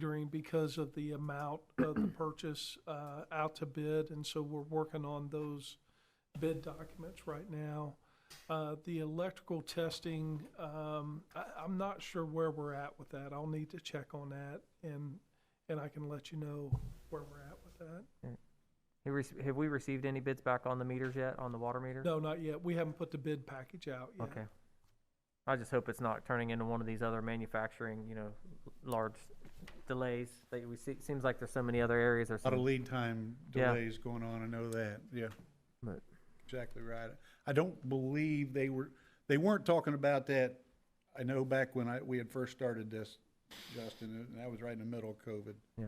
because of the amount of the purchase out to bid, and so we're working on those bid documents right now. The electrical testing, I'm not sure where we're at with that. I'll need to check on that, and I can let you know where we're at with that. Have we received any bids back on the meters yet, on the water meter? No, not yet. We haven't put the bid package out yet. Okay. I just hope it's not turning into one of these other manufacturing, large delays that we see. It seems like there's so many other areas. There's A lot of lead time delays going on, I know that, yeah. But Exactly right. I don't believe they weren't talking about that. I know back when we had first started this, Justin, and that was right in the middle of COVID. yeah.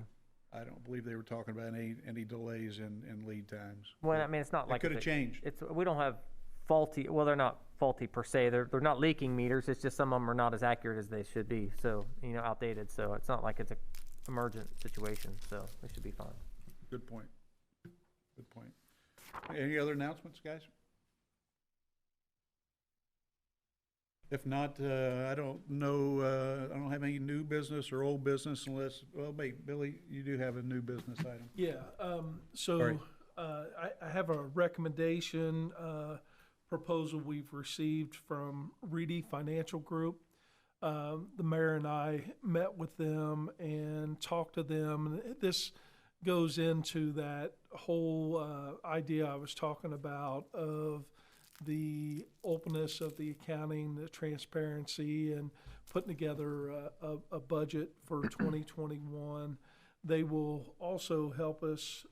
I don't believe they were talking about any delays in lead times. Well, I mean, it's not It like could have changed. we don't have faulty. Well, they're not faulty per se. They're not leaking meters. It's just some of them are not as accurate as they should be. So outdated. So it's not like it's a emergent situation. So they should be fine. Good point. Good point. Any other announcements, guys? If not, I don't know, I don't have any new business or old business unless, well, wait, Billy, you do have a new business item. Yeah, Sorry. I have a recommendation, proposal we've received from Reedy Financial Group. The mayor and I met with them and talked to them. This goes into that whole idea I was talking about of the openness of the accounting, the transparency, and putting together a budget for 2021. They will also help us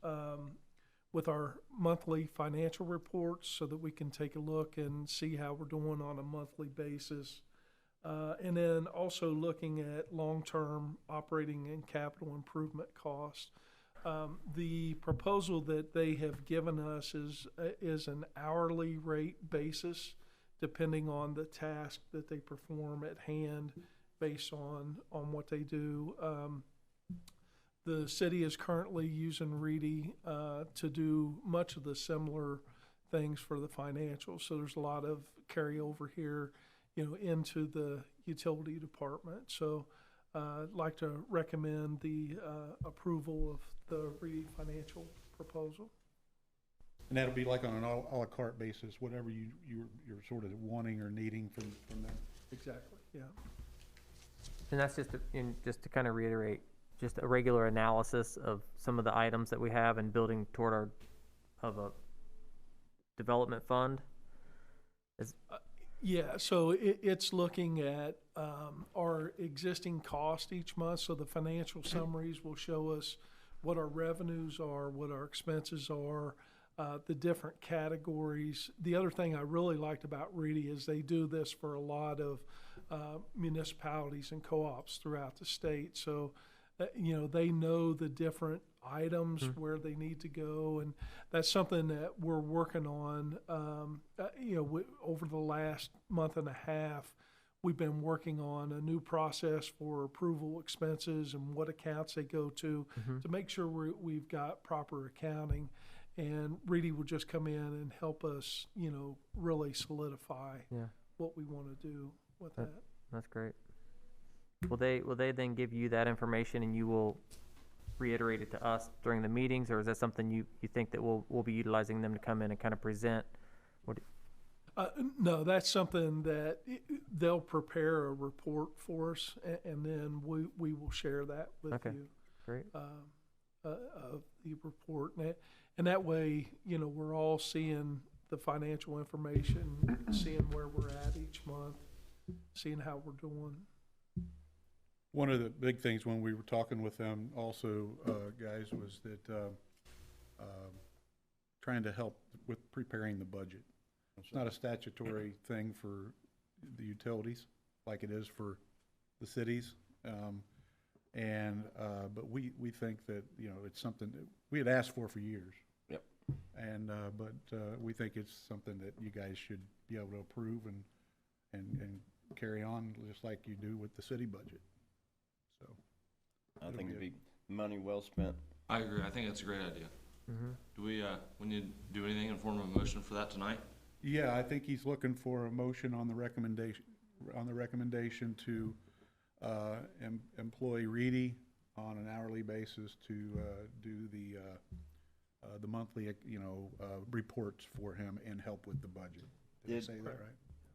with our monthly financial reports so that we can take a look and see how we're doing on a monthly basis. And then also looking at long-term operating and capital improvement costs. The proposal that they have given us is an hourly rate basis, depending on the task that they perform at hand, based on what they do. The city is currently using Reedy to do much of the similar things for the financials. So there's a lot of carryover here, into the utility department. So I'd like to recommend the approval of the Reedy financial proposal. And that'll be like on an a la carte basis, whatever you're sort of wanting or needing from them. Exactly, yeah. And that's just to kind of reiterate, just a regular analysis of some of the items that we have and building toward a development fund. Yeah, so it's looking at our existing cost each month. So the financial summaries will show us what our revenues are, what our expenses are, the different categories. The other thing I really liked about Reedy is they do this for a lot of municipalities and co-ops throughout the state. So, they know the different items where they need to go, and that's something that we're working on. Over the last month and a half, we've been working on a new process for approval expenses and what accounts they go to make sure we've got proper accounting. And Reedy will just come in and help us, really solidify what we want to do with that. That's great. Will they then give you that information and you will reiterate it to us during the meetings, or is that something you think that we'll be utilizing them to come in and kind of present? No, that's something that they'll prepare a report for us, and then we will share that with you. Great. Of the report, and that way, we're all seeing the financial information, seeing where we're at each month, seeing how we're doing. One of the big things when we were talking with them also, guys, was that trying to help with preparing the budget. It's not a statutory thing for the utilities like it is for the cities. But we think that, it's something that we had asked for years. Yep. But we think it's something that you guys should be able to approve and carry on just like you do with the city budget. So I think it'd be money well spent. I agree. I think that's a great idea. Do we need to do anything in form of a motion for that tonight? yeah, I think he's looking for a motion on the recommendation to employ Reedy on an hourly basis to do the monthly, reports for him and help with the budget. Did I say that right?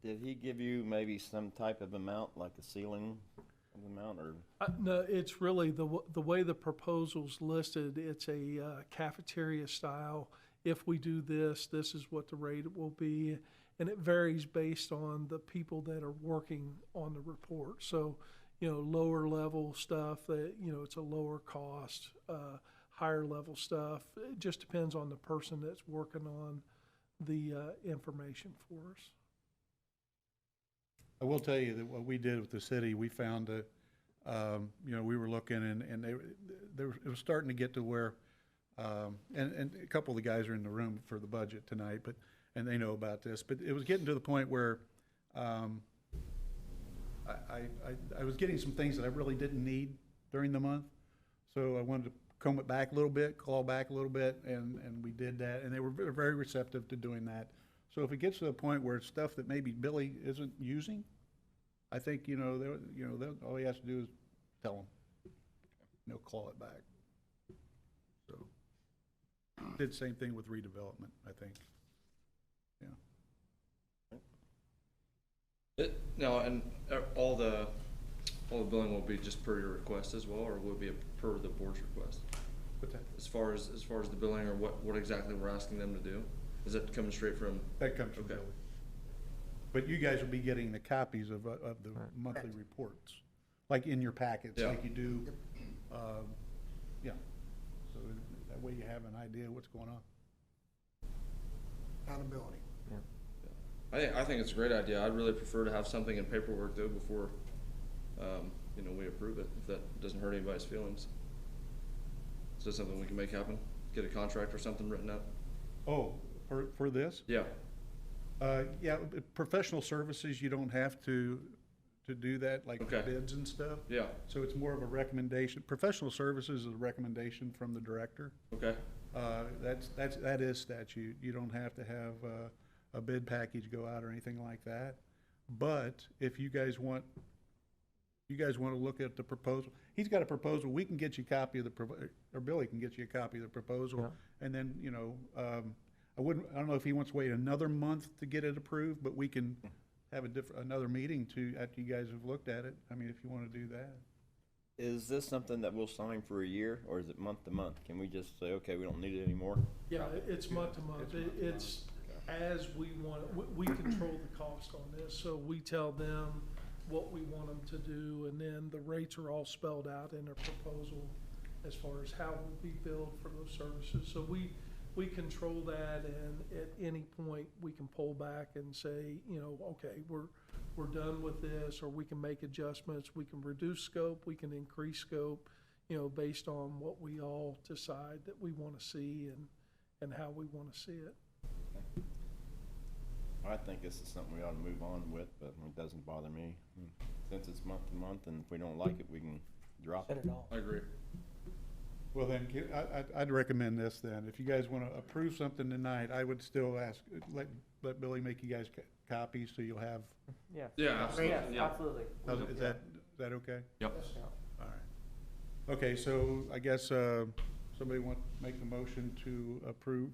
Did he give you maybe some type of amount, like a ceiling of amount, or? No, it's really the way the proposal's listed, it's a cafeteria style. If we do this, this is what the rate will be. And it varies based on the people that are working on the report. So, lower level stuff that, it's a lower cost, higher level stuff. It just depends on the person that's working on the information for us. I will tell you that what we did with the city, we found that, we were looking and it was starting to get to where, and a couple of the guys are in the room for the budget tonight, and they know about this, but it was getting to the point where I was getting some things that I really didn't need during the month. So I wanted to comb it back a little bit, claw back a little bit, and we did that, and they were very receptive to doing that. So if it gets to the point where it's stuff that maybe Billy isn't using, I think, all he has to do is tell him, claw it back. So, did the same thing with redevelopment, I think. Yeah. No, and all the billing will be just per your request as well, or will it be per the board's request? What's that? As far as the billing, or what exactly we're asking them to do? Is that coming straight from? That comes from Okay. Billy. But you guys will be getting the copies of the monthly reports, like in your packets, Yeah. like you do. Yeah. So that way you have an idea of what's going on. Accountability. I think it's a great idea. I'd really prefer to have something in paperwork though before, we approve it, if that doesn't hurt anybody's feelings. Is that something we can make happen? Get a contract or something written up? Oh, for this? Yeah. Yeah, professional services, you don't have to do that, like Okay. bids and stuff. Yeah. So it's more of a recommendation. Professional services is a recommendation from the director. Okay. That is statute. You don't have to have a bid package go out or anything like that. But if you guys want to look at the proposal, he's got a proposal, we can get you a copy of or Billy can get you a copy of the proposal. Yeah. And then, I don't know if he wants to wait another month to get it approved, but we can have another meeting after you guys have looked at it. I mean, if you want to do that. Is this something that we'll sign for a year, or is it month to month? Can we just say, okay, we don't need it anymore? Yeah, it's month to month. It's as we want, we control the cost on this, so we tell them what we want them to do, and then the rates are all spelled out in their proposal as far as how we'll be billed for those services. So we control that, and at any point, we can pull back and say, okay, we're done with this, or we can make adjustments, we can reduce scope, we can increase scope, based on what we all decide that we want to see and how we want to see it. I think this is something we ought to move on with, but it doesn't bother me. Since it's month to month, and if we don't like it, we can drop it. I agree. Well, then, I'd recommend this then. If you guys want to approve something tonight, I would still let Billy make you guys copies so you'll have. Yes. Yeah, absolutely. Yes, Yeah. absolutely. Is that okay? Yep. All right. Okay, so I guess somebody want to make the motion to approve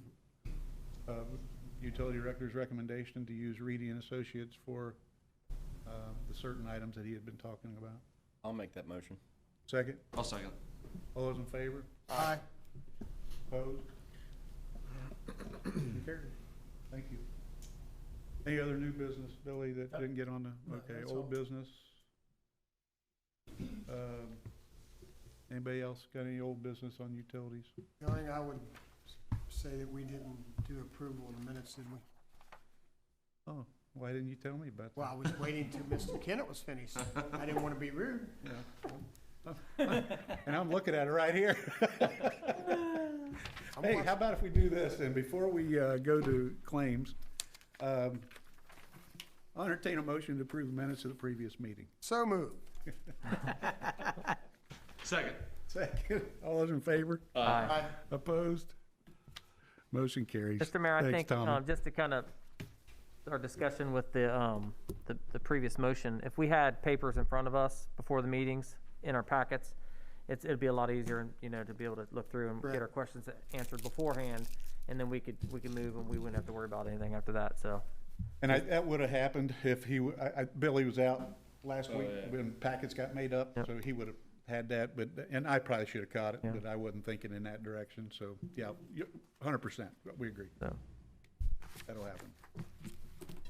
utility director's recommendation to use Reedy and Associates for the certain items that he had been talking about. I'll make that motion. Second? I'll second. All those in favor? Aye. Opposed? Carried. Thank you. Any other new business, Billy, that didn't get on the, No, okay, that's all. old business? Anybody else got any old business on utilities? The only thing I would say that we didn't do approval of the minutes, did we? Oh, why didn't you tell me about that? Well, I was waiting till Mr. Kennett was finished. I didn't want to be rude. And I'm looking at it right here. Hey, how about if we do this, and before we go to claims, I'll entertain a motion to approve the minutes of the previous meeting. So moved. Second. Second, all those in favor? Aye. Opposed? Motion carries. Mr. Mayor, I Thanks, think, Tommy. just to kind of, our discussion with the previous motion, if we had papers in front of us before the meetings in our packets, it'd be a lot easier, you know, to be able to look through and Right. get our questions answered beforehand, and then we could move and we wouldn't have to worry about anything after that, so. And that would have happened if Billy was out last Oh, week yeah. when packets got made up, Yep. so he would have had that, and I probably should have caught it, Yeah. but I wasn't thinking in that direction, so, yeah, 100%, we agree. So. That'll happen.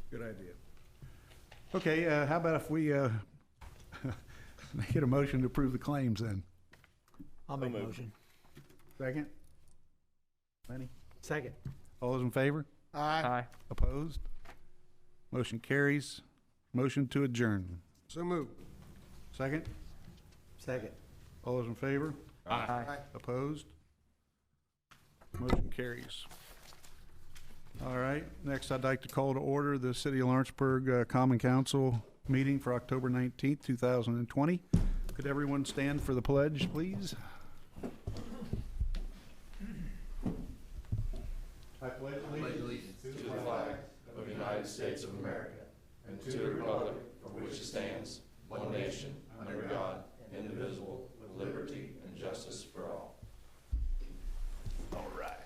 Good idea. Okay, how about if we, get a motion to approve the claims then? I'll make a moved. motion. Second? Lenny? Second. All those in favor? Aye. Aye. Opposed? Motion carries. Motion to adjourn. So moved. Second? Second. All those in favor? Aye. Opposed? Motion carries. All right, next I'd like to call to order the City of Lawrenceburg Common Council meeting for October 19th, 2020. Could everyone stand for the pledge, please? I pledge allegiance to the flag of the United States of America and to the republic for which it stands, one nation, under God, indivisible, with liberty and justice for all. All right.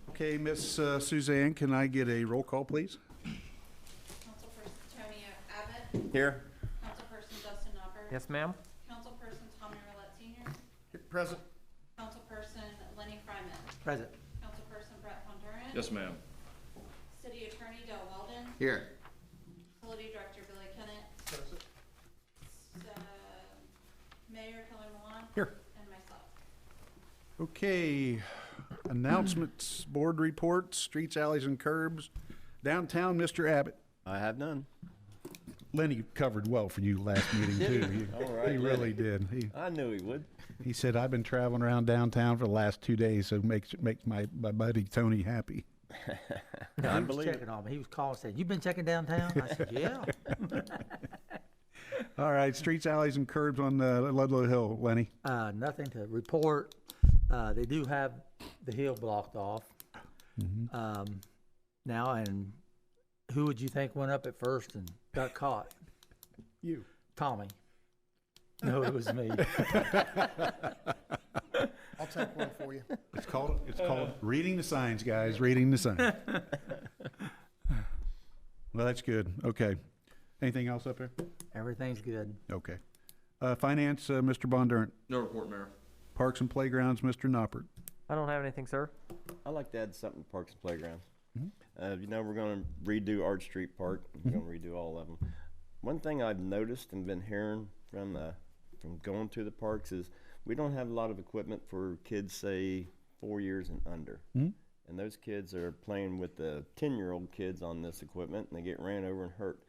Okay, Miss Suzanne, can I get a roll call, please? Councilperson Tony Abbott, Here. Councilperson Dustin Knopper. Yes, ma'am? Councilperson Tommy Roulette Senior, Present. Councilperson Lenny Fryman, Present. Councilperson Brett Honduran. Yes, ma'am. City Attorney Del Walden, Here. Facility Director Billy Kennett, Mayor Kelly Malone. Here. And myself. Okay, announcements, board reports, streets, alleys, and curbs. Downtown, Mr. Abbott. I have none. Lenny covered well for you last meeting, too. He- All right, He really did. I knew he would. He said, I've been traveling around downtown for the last 2 days, so it makes my buddy Tony happy. I He was believe it. checking on me. He was calling, saying, "You been checking downtown?" I said, "Yeah." All right, streets, alleys, and curbs on Ludlow Hill, Lenny. Nothing to report. They do have the hill blocked off now, and who would you think went up at first and got caught? You. Tommy. No, it was me. I'll take one for you. It's called reading the signs, guys, reading the signs. Well, that's good. Okay. Anything else up there? Everything's good. Okay. Finance, Mr. Bondurant. No report, Mayor. Parks and Playgrounds, Mr. Noppert. I don't have anything, sir. I'd like to add something to Parks and Playgrounds. Mhm. You know, we're gonna redo Arch Street Park. We're gonna redo all of them. One thing I've noticed and been hearing from going to the parks is we don't have a lot of equipment for kids, say, 4 years and under. Mhm. And those kids are playing with the 10-year-old kids on this equipment, and they get ran over and hurt.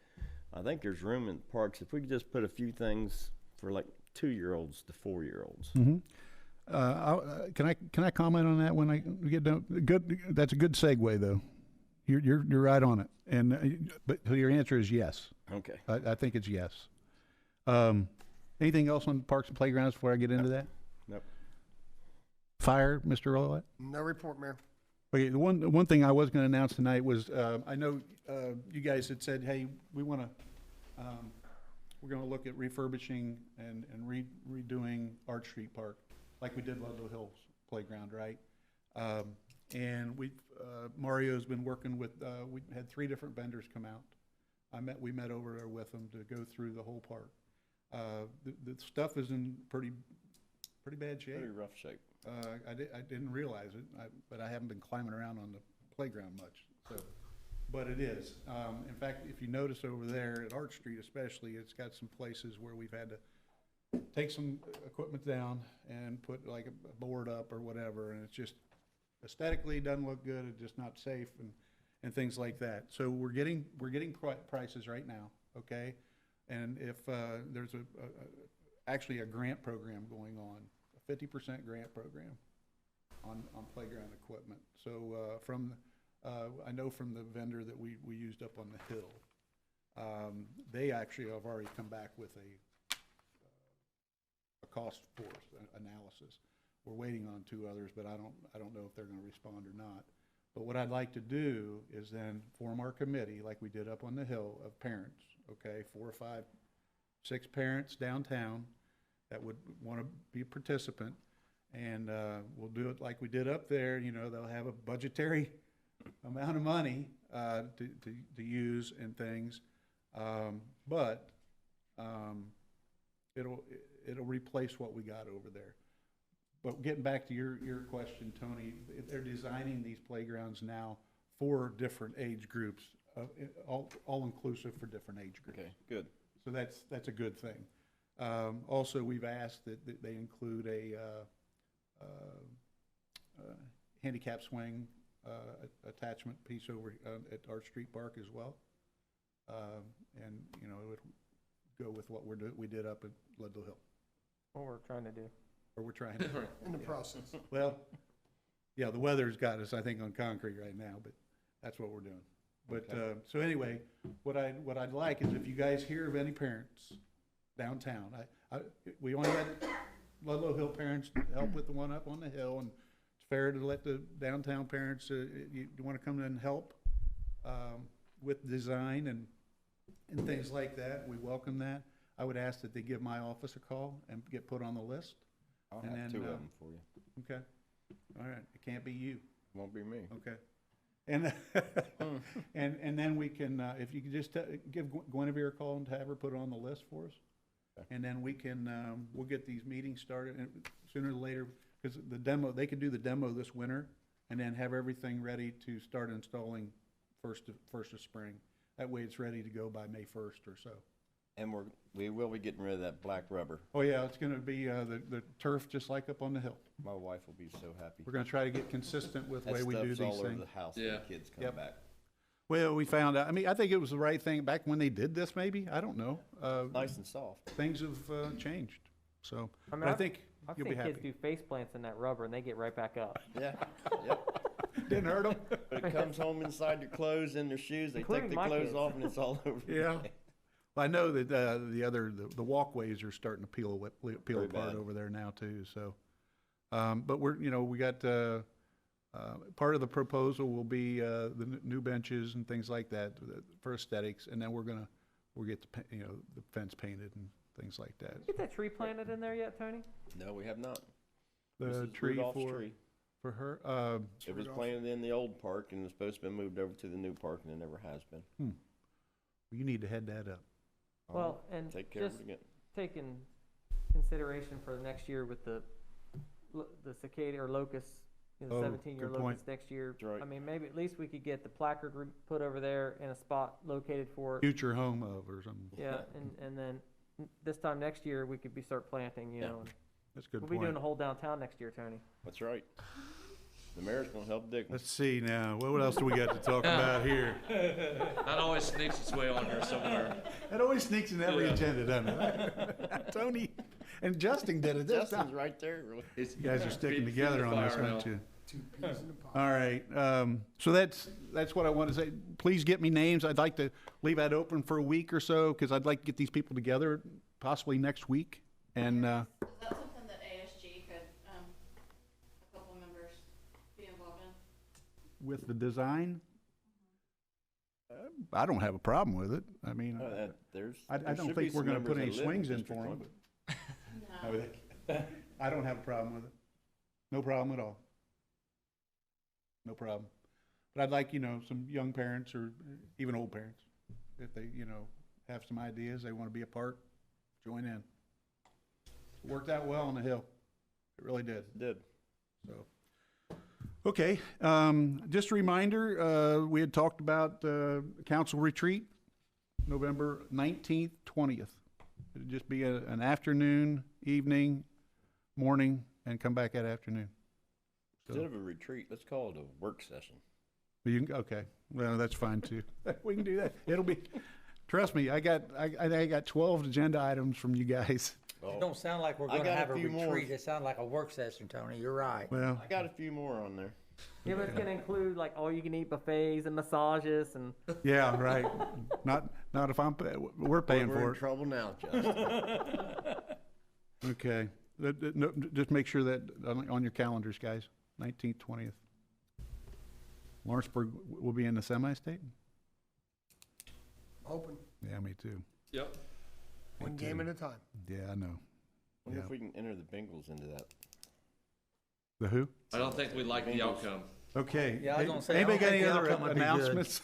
I think there's room in parks if we could just put a few things for like 2-year-olds to 4-year-olds. Mm-hmm. Can I comment on that when I get done? Good. That's a good segue, though. You're right on it. And but your answer is yes. Okay. I think it's yes. Anything else on Parks and Playgrounds before I get into that? Nope. Fire, Mr. Rowlett? No report, Mayor. Okay, the one thing I was going to announce tonight was, I know you guys had said, hey, we want to, we're going to look at refurbishing and redoing Arch Street Park, like we did Ludlow Hills Playground, right? And Mario's been working with, we had 3 different vendors come out. We met over there with them to go through the whole park. The stuff is in pretty bad shape. Pretty rough shape. I didn't realize it, but I haven't been climbing around on the playground much, so, but it is. In fact, if you notice over there at Arch Street especially, it's got some places where we've had to take some equipment down and put like a board up or whatever, and it's just aesthetically doesn't look good, it's just not safe and things like that. So we're getting prices right now, okay? And if there's actually a grant program going on, a 50% grant program on playground equipment. So I know from the vendor that we used up on the hill, they actually have already come back with a cost for analysis. We're waiting on 2 others, but I don't know if they're going to respond or not. But what I'd like to do is then form our committee, like we did up on the hill, of parents, okay, 4 or 5, 6 parents downtown that would want to be a participant. And we'll do it like we did up there. You know, they'll have a budgetary amount of money to use and things. But it'll replace what we got over there. But getting back to your question, Tony, they're designing these playgrounds now for different age groups, all inclusive for different age groups. Okay, good. So that's a good thing. Also, we've asked that they include a handicap swing attachment piece over at Arch Street Park as well. And, you know, it would go with what we did up at Ludlow Hill, What we're trying to do. or we're trying to. In the process. Well, yeah, the weather's got us, I think, on concrete right now, but that's what we're doing. But, so anyway, what I'd like is if you guys hear of any parents downtown, we only had Ludlow Hill parents help with the one up on the hill, and it's fair to let the downtown parents, you wanna come in and help, with design and things like that, we welcome that. I would ask that they give my office a call and get put on the list. I'll And have then, 2 of them for you. Okay, all right, it can't be you. Won't be me. Okay. And, and then we can, if you could just give Guinevere a call and have her put it on the list for us. Okay. And then we can, we'll get these meetings started and sooner or later, because the demo, they could do the demo this winter and then have everything ready to start installing first of spring. That way it's ready to go by May 1st or so. And we will be getting rid of that black rubber. Oh yeah, it's gonna be, the turf just like up on the hill. My wife will be so happy. We're gonna try to get consistent with the That way we do stuff's these all over things. the house Yeah. when the kids come Yep. back. Well, we found out, I mean, I think it was the right thing back when they did this, maybe, I don't know. Nice and soft. Things have changed, so, I mean, but I think I've you'll seen be kids happy. do face plants in that rubber and they get right back up. Yeah, yep. Didn't hurt them? But it comes home inside their clothes and their shoes. They Including take my their clothes kids. off and it's all over. Yeah. Well, I know that the walkways are starting to peel Very apart bad. over there now too, so. But we're, you know, we got, part of the proposal will be the new benches and things like that for aesthetics, and then we'll get the fence painted and things like that. Get that tree planted in there yet, Tony? No, we have not. The This is tree Rudolph's for tree. her, It was planted in the old park and was supposed to be moved over to the new park and it never has been. you need to head that up. Well, and Take care of just it again. taking consideration for the next year with the cicada or locust, you know, Oh, 17-year good point. locusts next year. That's right. I mean, maybe at least we could get the placard put over there and a spot located for it. Future home of or something. Yeah, and then this time next year, we could start planting, you Yeah. know. And That's a good we'll point. be doing the whole downtown next year, Tony. That's right. The mayor's gonna help dig. Let's see now, what else do we got to talk about here? That always sneaks its way on here somewhere. It always sneaks in every Yeah. agenda, doesn't it? Tony and Justin did it this Justin's time. right there. Really. You guys are sticking Feed- together feed the on this, fire now. aren't you? 2 peas in a pod. All right, so that's what I want to say. Please get me names. I'd like to leave that open for a week or so, because I'd like to get these people together possibly next week. And, Is that something that ASG could, a couple members be involved in? with the design, I don't have a problem with it. I mean, There's. I there don't should be think we're some gonna put members any that live swings in District for 'em, One. No. I don't have a problem with it. No problem at all. No problem. But I'd like, some young parents or even old parents, if they, have some ideas, they want to be a part, join in. It worked out well on the Hill. It really did. Did. So, okay, just a reminder, we had talked about council retreat, November 19th, 20th. It'd just be an afternoon, evening, morning, and come back that afternoon. Instead of a retreat, let's call it a work session. Okay, well, that's fine too. We can do that. It'll be, trust me, I got 12 agenda items from you guys. It don't sound like we're I gonna got a have a few more. retreat. It sounds like a work session, Tony. You're right. Well, I got a few more on there. Yeah, but it's gonna include like all you can eat buffets and massages and. yeah, right. Not if we're paying We're for in it. trouble now, Justin. Okay, no, just make sure that on your calendars, guys, 19th, 20th. Lawrenceburg will be in the semi-state? Hoping, Yeah, me too. Yep. one game at a time. Yeah, I know. Wonder Yeah. if we can enter the Bengals into that. The who? I don't think we like the outcome. Okay. Yeah, I was gonna say, I Anybody don't got think any the other outcome would be good. announcements?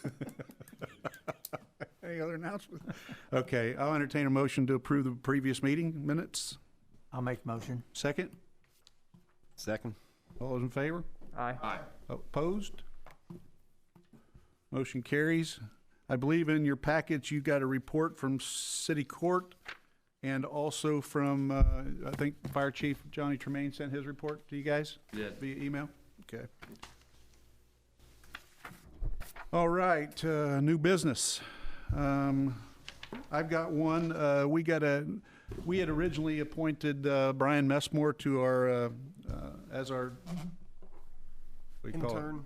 Any other announcements? Okay, I'll entertain a motion to approve the previous meeting minutes. I'll make the motion. Second, Second. all those in favor? Aye. Aye. Opposed? Motion carries. I believe in your package, you got a report from City Court and also from, I think Fire Chief Johnny Tremaine sent his report to you guys Yeah. via email? Okay. All right, new business. I've got one. We had originally appointed Brian Messmore to our, as our, what do you call it? Intern.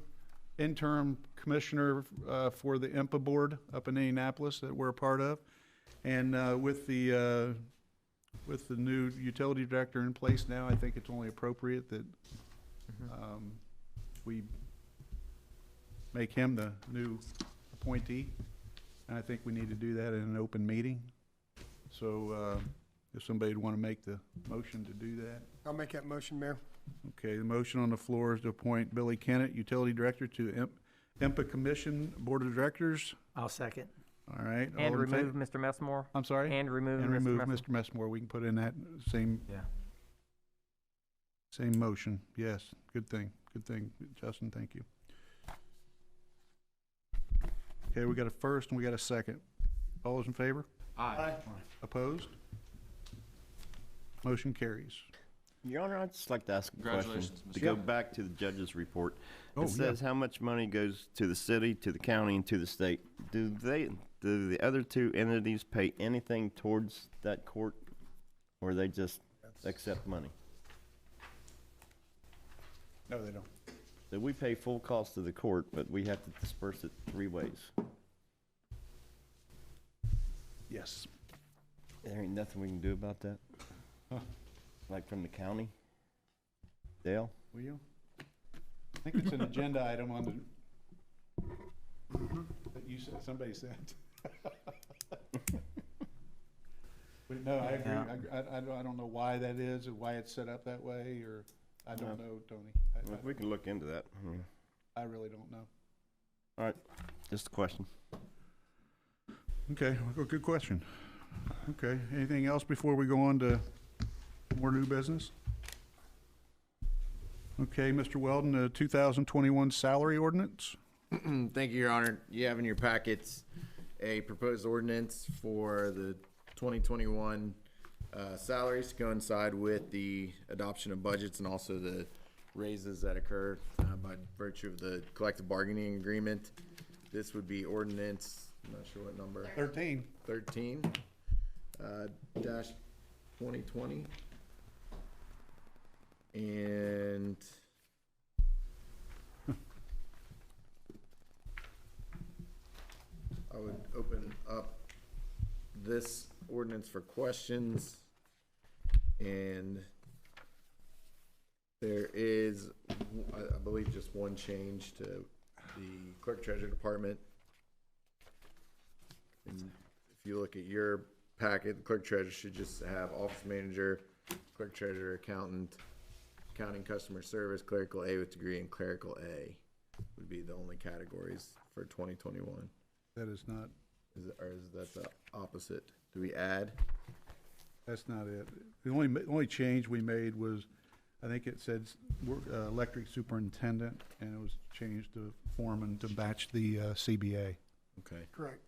Interim commissioner for the IMPA board up in Indianapolis that we're a part of. And with the new utility director in place now, I think it's only appropriate that we make him the new appointee. And I think we need to do that in an open meeting. So if somebody would want to make the motion to do that. I'll make that motion, Mayor. Okay, the motion on the floor is to appoint Billy Kennett, utility director, to IMPA Commission Board of Directors. I'll second. All right. all And in remove favor? Mr. Messmore. I'm sorry? And remove And Mr. remove Messmore. Mr. Messmore. We can put in that same, Yeah. same motion. Yes, good thing, Justin, thank you. Okay, we got a first and we got a second. All those in favor? Aye. Opposed? Motion carries. Your Honor, I'd just like to ask a question. Congratulations, To Mr. go Yeah. back to the judge's report. Oh, It says how much money goes to the city, to the county, and to the state. Do the other two entities pay anything towards that court? Or they just accept money? No, they don't. So we pay full cost to the court, but we have to disperse it 3 ways. Yes. There ain't nothing we can do about that? Huh. Like from the county? Dale? Will you? I think it's an agenda item on the, that you said, somebody said. But no, I agree. Yeah. I don't know why that is, or why it's set up that way, or, I don't No. know, Tony. Well, if we can look into that. I really don't know. All right, just a question. Okay, well, good question. Okay, anything else before we go on to more new business? Okay, Mr. Weldon, the 2021 salary ordinance? Thank you, Your Honor. You have in your packets a proposed ordinance for the 2021 salaries to coincide with the adoption of budgets and also the raises that occur by virtue of the collective bargaining agreement. This would be ordinance, I'm not sure what number, 13. 13 dash 2020. And I would open up this ordinance for questions. And there is, I believe, just one change to the clerk treasurer department. And if you look at your packet, the clerk treasurer should just have office manager, clerk treasurer, accountant, accounting, customer service, clerical A with degree, and clerical A would be the only categories for 2021. That is not, Or is that the opposite? Do we add? that's not it. The only change we made was, I think it said electric superintendent, and it was changed to foreman to match the CBA. Okay. Correct.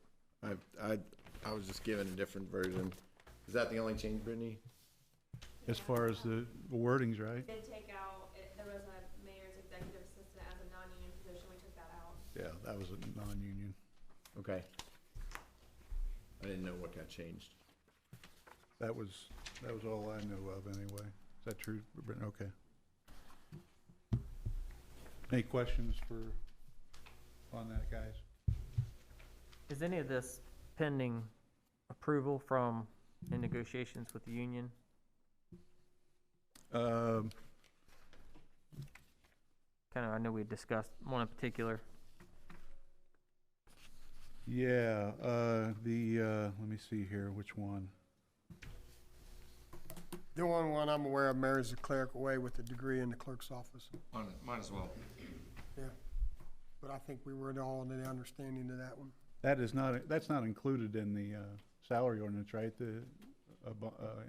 I was just given a different version. Is that the only change, Brittany? As far as the wordings, right? Did take out, there was a mayor's executive assistant as a non-union position, we took that out. Yeah, that was a non-union. Okay. I didn't know what got changed. That was all I know of anyway. Is that true, Britton? Okay. Any questions on that, guys? Is any of this pending approval from, in negotiations with the union? Um, Kind of, I know we discussed one in particular. yeah, let me see here, which one? The only one I'm aware of, Mayor, is the clerical way with the degree in the clerk's office. Mine as well. Yeah. But I think we were all in the understanding of that one. That is not, that's not included in the, salary ordinance, right? The,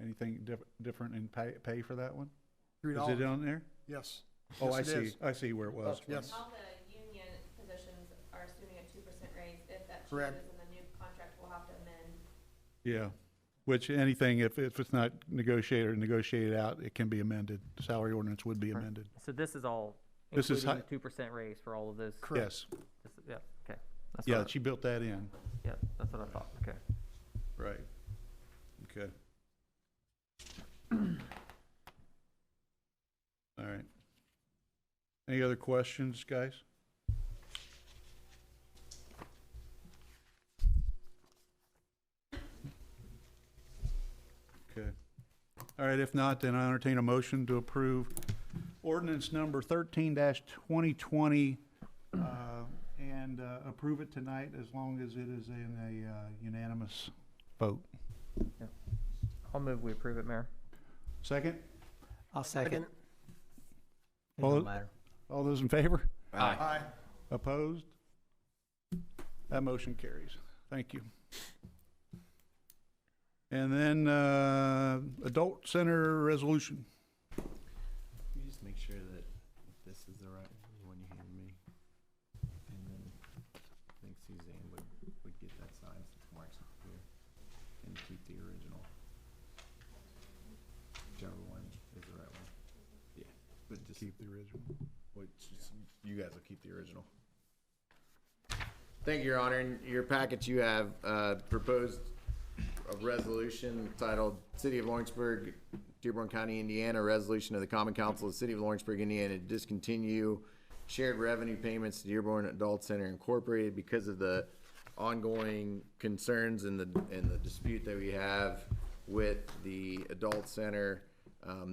anything different in pay for that one? Is $3. it on there? Yes. Oh, Yes, it is. I see where it was. Yes. All the union positions are assuming a 2% raise. If that Correct. changes in the new contract, we'll have to amend. Yeah, which anything, if it's not negotiated or negotiated out, it can be amended. The salary ordinance would be Right. amended. So this is all This is including the 2% raise for all of those? Correct. Yes, Yeah, okay. That's yeah, what she built that in. yeah, that's what I thought, okay. Right. Okay. All right. Any other questions, guys? Okay. All right, if not, then I entertain a motion to approve ordinance number 13-2020, and approve it tonight as long as it is in a unanimous vote. I'll move we approve it, Mayor. Second? I'll second. It All don't tho- matter. All those in favor? Aye. Opposed? That motion carries. Thank you. And then, Adult Center Resolution. You just make sure that this is the right one you handed me. And then I think Suzanne would get that signed since Mark's not here. And keep the original. Whichever one is the right one. Yeah. But just Keep the original. you guys will keep the original. Thank you, Your Honor. In your package, you have proposed a resolution titled City of Lawrenceburg, Dearborn County, Indiana, resolution of the Common Council of the City of Lawrenceburg, Indiana, to discontinue shared revenue payments to Dearborn Adult Center Incorporated because of the ongoing concerns and the dispute that we have with the adult center.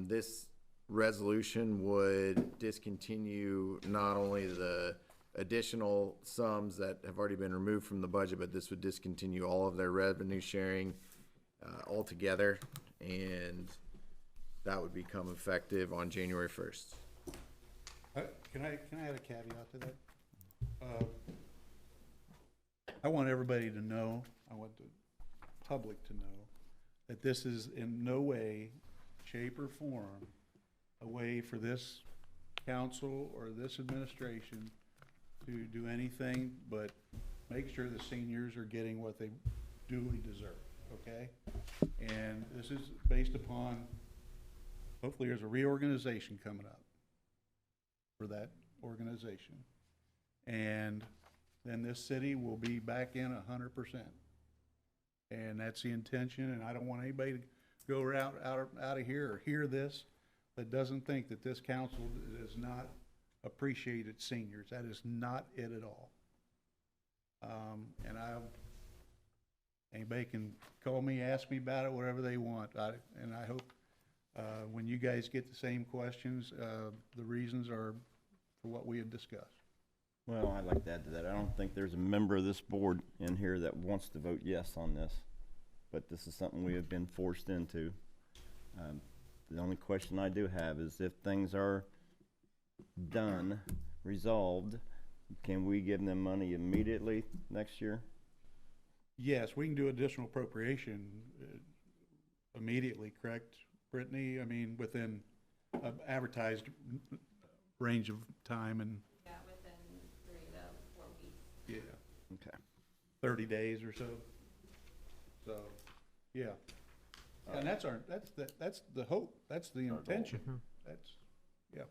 This resolution would discontinue not only the additional sums that have already been removed from the budget, but this would discontinue all of their revenue sharing altogether, and that would become effective on January 1st. Can I add a caveat to that? I want everybody to know, I want the public to know, that this is in no way, shape, or form a way for this council or this administration to do anything but make sure the seniors are getting what they duly deserve, okay? And this is based upon, hopefully there's a reorganization coming up for that organization. And then this city will be back in 100%. And that's the intention, and I don't want anybody to go out of here or hear this that doesn't think that this council does not appreciate its seniors. That is not it at all. And anybody can call me, ask me about it, whatever they want. And I hope when you guys get the same questions, the reasons are for what we had discussed. Well, I'd like to add to that. I don't think there's a member of this board in here that wants to vote yes on this, but this is something we have been forced into. The only question I do have is if things are done, resolved, can we give them money immediately next year? Yes, we can do additional appropriation immediately, correct, Brittany? I mean, within an advertised range of time and, Yeah, within 3 to 4 weeks. yeah, Okay. 30 days or so. So, yeah. And that's the hope, that's the intention. That's, yeah,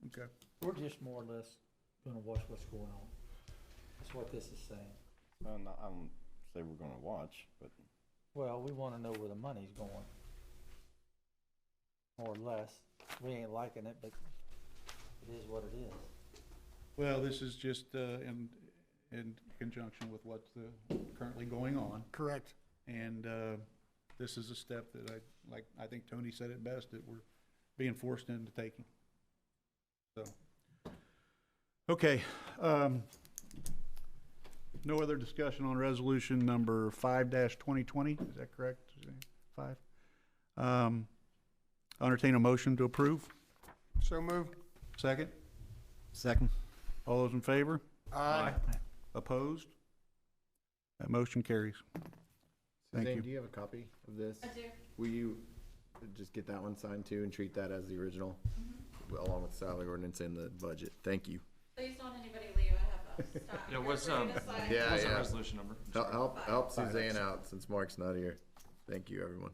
okay. We're just more or less gonna watch what's going on. That's what this is saying. I don't say we're gonna watch, but Well, we wanna know where the money's going. More or less. We ain't liking it, but it is what it is. Well, this is just in conjunction with what's currently going on. Correct. And this is a step that I think Tony said it best, that we're being forced into taking. So, okay. No other discussion on resolution number 5-2020, is that correct, Suzanne? 5? I'll entertain a motion to approve. So moved. Second? Second. All those in favor? Aye. Opposed? That motion carries. Thank Suzanne, you. do you have a copy of this? I do. Will you just get that one signed too and treat that as the original, along with the salary ordinance and the budget? Thank you. Please don't anybody leave, I have a stop. Yeah, what's, Feel free to sign. Yeah, what's the yeah. resolution number? Help Suzanne out since Mark's not here. Thank you, everyone.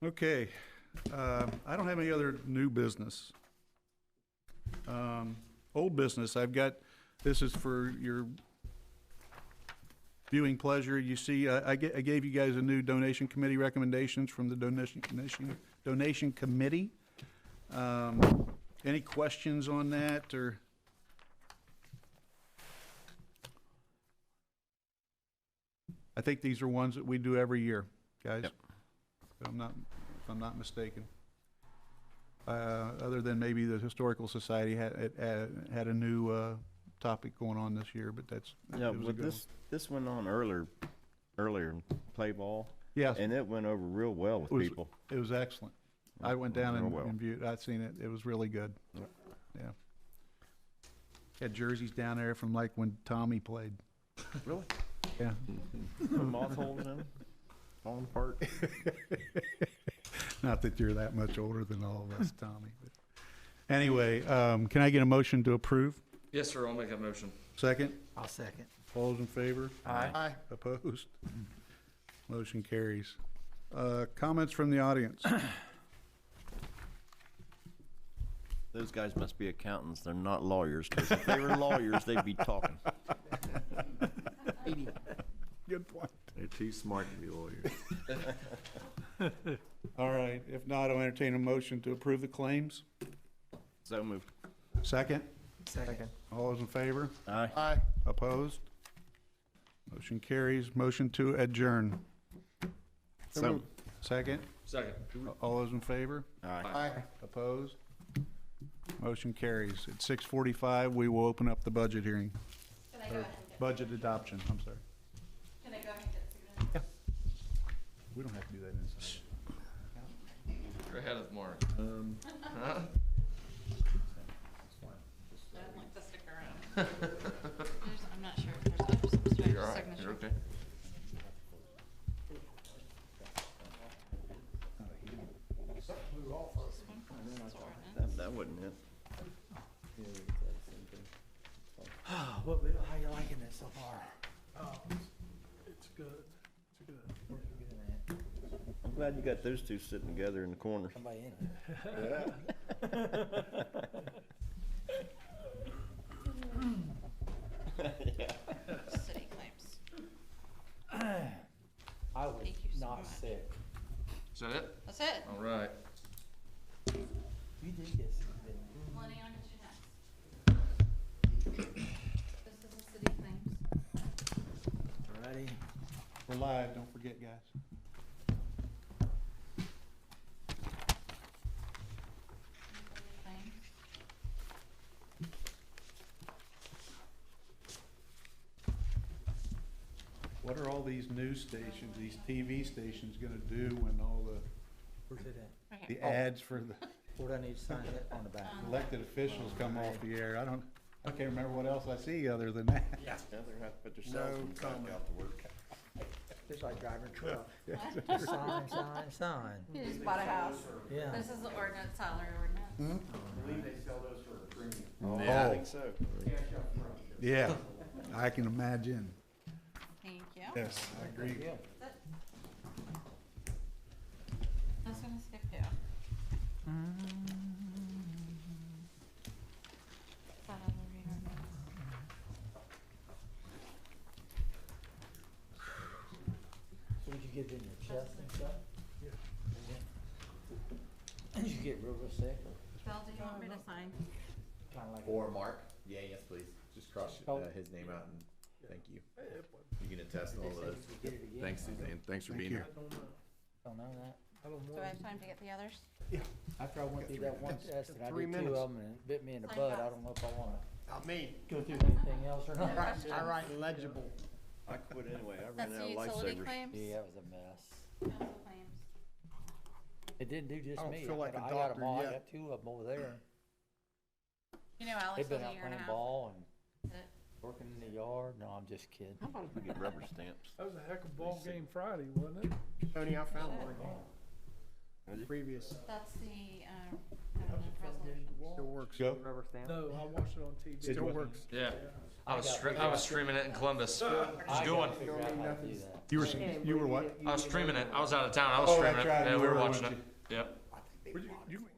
Okay, I don't have any other new business. Old business, I've got, this is for your viewing pleasure. You see, I gave you guys a new donation committee recommendations from the donation committee. Any questions on that, or? I think these are ones that we do every year, guys. Yep. If I'm not mistaken. Other than maybe the Historical Society had a new topic going on this year, but that's. Yeah, it was a but good this went on earlier, play ball, Yes, and it went over real well with It was- people. it was excellent. I went down Real well. and viewed, I'd seen it, it was really good. Yep. Yeah. Had jerseys down there from like when Tommy played. Really? Yeah. Moth holes in them, falling apart. Not that you're that much older than all of us, Tommy. But anyway, can I get a motion to approve? Yes, sir, I'll make that motion. Second? I'll second. All those in favor? Aye. Opposed? Motion carries. Comments from the audience? Those guys must be accountants. They're not lawyers, because if they were lawyers, they'd be talking. Good point. They're too smart to be lawyers. All right, if not, I'll entertain a motion to approve the claims. So moved. Second? Second. All those in favor? Aye. Aye. Opposed? Motion carries. Motion to adjourn. So, Second? Second. All those in favor? Aye. Aye. Opposed? Motion carries. At 6:45, we will open up the budget hearing. Can I go ahead and get? Budget adoption, I'm sorry. Can I go ahead and get signatures? We don't have to do that inside. You're ahead of Mark. I don't like to stick around. I'm not sure if there's some sort You're of all right, signature. you're okay. That wouldn't hit. How you liking it so far? It's good, it's good. I'm glad you got those two sitting together in the corner. Somebody in here. City claims. I was Thank you so not much. sick. Is that it? That's it. All right. You did get sick, didn't you? Lenny, I'll get you next. This is the city claims. Ready? We're live, don't forget, guys. Claims. What are all these news stations, these TV stations gonna do when all Where's it at? Right the here. ads for the What do I need to sign it on the back? elected officials come off the air? I can't remember what else I see other than that. Yeah, they're gonna have to put their No cell phones back comment. out to work. Just like driving a truck. Sign. You just bought a house. Yeah. This is the ordinance, salary ordinance. Yeah, I think so. Yeah, I can imagine. Thank you. Yes, I agree. I was gonna skip you. Salary ordinance. So did you get it in your chest and stuff? Yeah. Did you get real sick or Bill, do you want me to sign? kinda like? or Mark? Yeah, yes, please. Just cross his name out and thank you. You can attest all those. Get it again? Thanks, Suzanne. Thanks for being here. Don't know that. Do I have time to get the others? After I went through that one test and I 3 did 2 minutes. of them and it bit me in the Sign butt, I fast. don't know if I wanna Not me. go through anything else or not. I write legible. I quit anyway. I That's ran the out of utility lifesavers. claims? Yeah, that was a mess. Council claims. It didn't do just I don't me. feel like a I got doctor them all. I yet. got two of them over there. You know, Alex They've was been a out year and a playing half. ball and Did it? working in the yard. No, I'm just kidding. How about if we get rubber stamps? That was a heck of a ball game Friday, wasn't it? Tony, I found Sure. one. Previous, That's the, I don't know, resolution. still works. Go. Rubber stamp. No, I watched it on TV. Still works. Yeah, I was streaming it in Columbus. I It was gotta going. figure out how to do that. You were what? I was streaming it. I was out of town. I was Oh, streaming that's it. right, Yeah, you we were were, watching it. weren't Yep.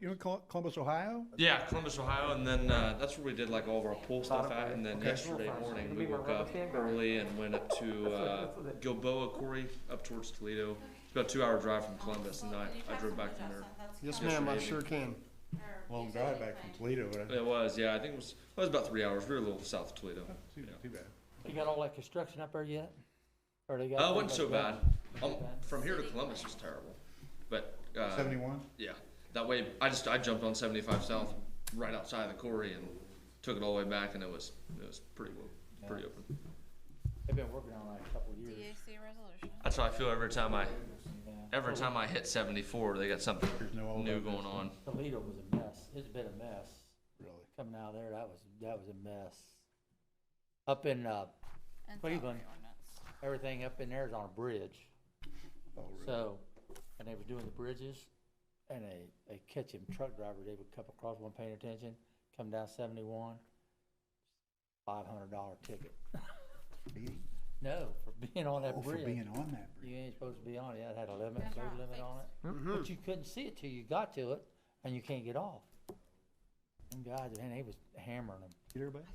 You in Columbus, Ohio? Yeah, Columbus, Ohio, and then that's where we did like all of our pool stuff at. And then yesterday morning we woke up early and went up to Gilboa Quarry up towards Toledo. It's about a 2-hour drive from Columbus, and I drove back from there. Yes, ma'am, I Yesterday sure can. Long drive back from Toledo. It was, yeah. I think it was about 3 hours. We were a little south of Toledo. Too bad. You got all that construction up there yet? Or they got? It wasn't so bad. Pretty bad? From here to Columbus was terrible, but 71? yeah. That way, I jumped on 75 South right outside the quarry and took it all the way back, and it was pretty open. They've been working on that a couple of years. DAC resolution. That's how I feel every time I Yeah. hit 74. They got something There's no old new others. going on. Toledo was a mess. It's been a mess. Really? Coming out of there, that was a mess. Up in, And Cleveland. salary ordinance. everything up in there is on a bridge. Oh, really? So, and they were doing the bridges, and a catching truck driver, they would come across, wasn't paying attention, come down 71, $500 ticket. Speeding? No, for being on that Oh, for bridge. being on that bridge. You ain't supposed to be on it. It had a limit, That's speed right, limit on it. Mhm. But you couldn't see it till you got to it, and you can't get off. Them guys, man, they was hammering them. Get everybody? I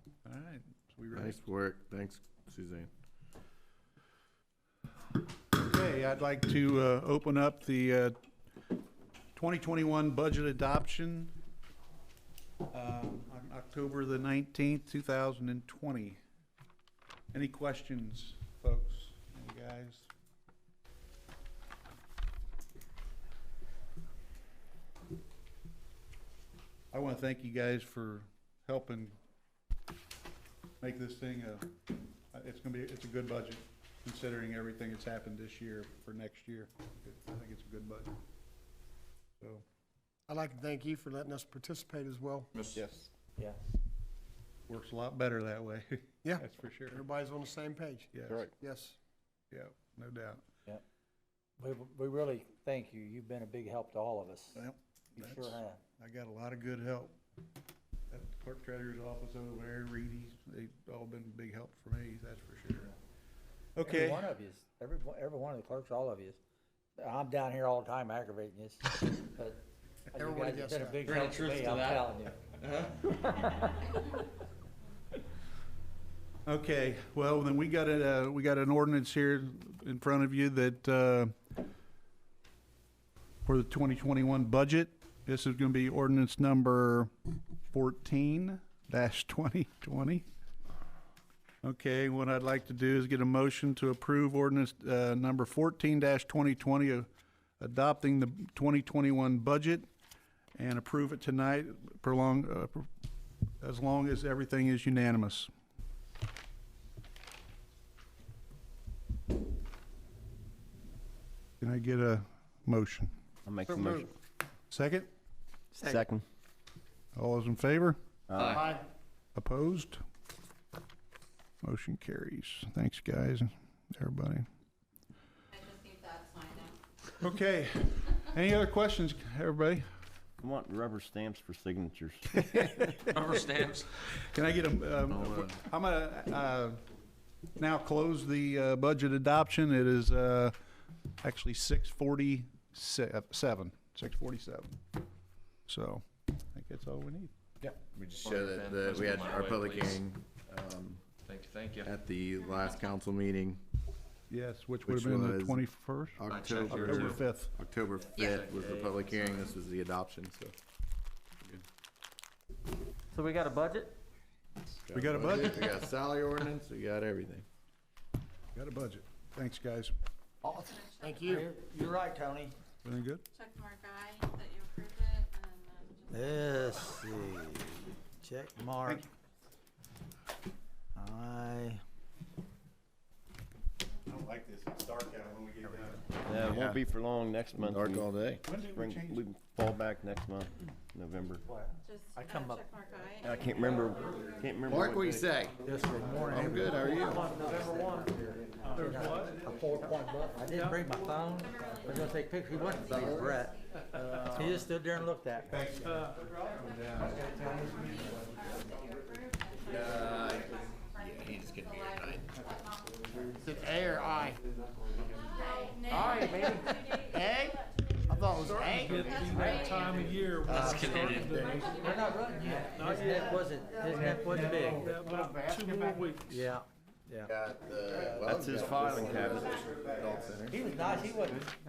did. All right, so we ready? Nice work. Thanks, Suzanne. Okay, I'd like to open up the 2021 budget adoption on October the 19th, 2020. Any questions, folks? Any guys? I want to thank you guys for helping make this thing it's a good budget, considering everything that's happened this year for next year. I think it's a good budget. So, I'd like to thank you for letting us participate as well. yes, Yeah. works a lot better that way. Yeah. That's for sure. Everybody's on the same page. Yes. Yes. Yeah, no doubt. We really thank you. You've been a big help to all of us. Well, You sure that's- have. I got a lot of good help. That clerk treasurer's office over there, Reedy's, they've all been big help for me, that's for sure. Every Okay, one of yous, every one of the clerks, all of yous. I'm down here all the time aggravating you, but you Everybody guys have gets been a that. big There ain't help to truth me, to I'm that. telling you. okay, well, then we got an ordinance here in front of you that, for the 2021 budget. This is gonna be ordinance number 14-2020. Okay, what I'd like to do is get a motion to approve ordinance, number 14-2020, adopting the 2021 budget, and approve it tonight, as long as everything is unanimous. Can I get a motion? I'll make So the motion. moved. Second? Second. All those in favor? Aye. Opposed? Motion carries. Thanks, guys, everybody. I just need that signed now. Okay, any other questions, everybody? I want rubber stamps for signatures. Rubber stamps. Can I get I'm gonna, now close the, budget adoption. It is, actually 6:47. So, I think that's all we need. We just show that we had our public hearing Thank you. at the last council meeting. Yes, which would have Which been the was 21st? October 5th. October 5th was the public hearing. This was the adoption, so. So we got a budget? We got a budget? We got salary ordinance, we got everything. Got a budget. Thanks, guys. Awesome. Thank you. You're right, Tony. Everything good? Check mark I that you approved it, and then Let's see, check mark. I I don't like this. It's dark out when we get done. Yeah, it won't be for long next month. Dark all day. When did we Spring, change? we can fall back next month, November. Just, I come up- check mark aye. I can't remember Mark, what you day. say? Yesterday morning. I'm good, how are you? November 1. There's what? A 4-point button. I didn't bring my phone. I was gonna take pictures. He wasn't, he was Brett. He just stood there and looked at me. He's gonna be here tonight. Is it A or I? Aye, baby. A? I thought it was Get to be that time of year when I'm starting to, They're not running yet. not His yet, neck wasn't big. that about 2 more weeks. Yeah, yeah. Got the. That's his filing cabinet. He was nice, he wasn't